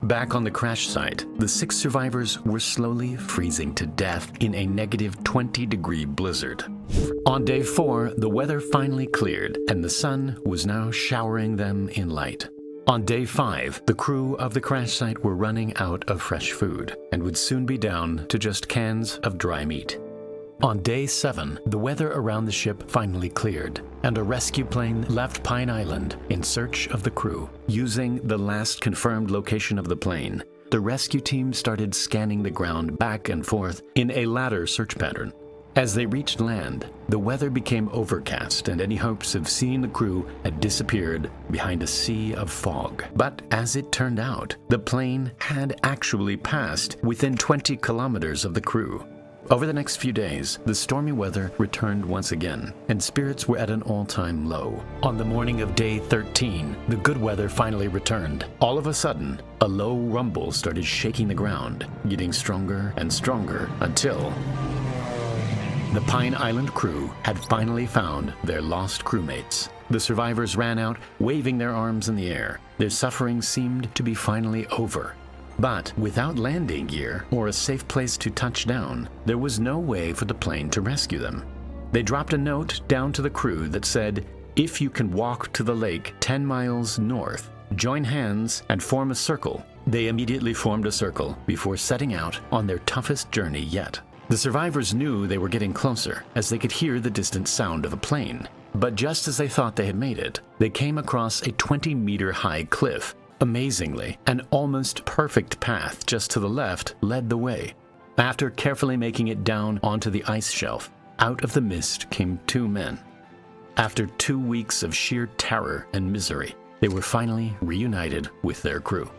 Back on the crash site, the 6 survivors were slowly freezing to death in a negative 20-degree blizzard. On day 4, the weather finally cleared, and the sun was now showering them in light. On day 5, the crew of the crash site were running out of fresh food and would soon be down to just cans of dry meat. On day 7, the weather around the ship finally cleared, and a rescue plane left Pine Island in search of the crew. Using the last confirmed location of the plane, the rescue team started scanning the ground back and forth in a ladder search pattern. As they reached land, the weather became overcast and any hopes of seeing the crew had disappeared behind a sea of fog. But as it turned out, the plane had actually passed within 20 kilometers of the crew. Over the next few days, the stormy weather returned once again, and spirits were at an all-time low. On the morning of day 13, the good weather finally returned. All of a sudden, a low rumble started shaking the ground, getting stronger and stronger until the Pine Island crew had finally found their lost crewmates. The survivors ran out, waving their arms in the air. Their suffering seemed to be finally over. But without landing gear or a safe place to touch down, there was no way for the plane to rescue them. They dropped a note down to the crew that said, "If you can walk to the lake 10 miles north, join hands and form a circle." They immediately formed a circle before setting out on their toughest journey yet. The survivors knew they were getting closer as they could hear the distant sound of a plane. But just as they thought they had made it, they came across a 20-meter-high cliff. Amazingly, an almost perfect path just to the left led the way. After carefully making it down onto the ice shelf, out of the mist came 2 men. After 2 weeks of sheer terror and misery, they were finally reunited with their crew.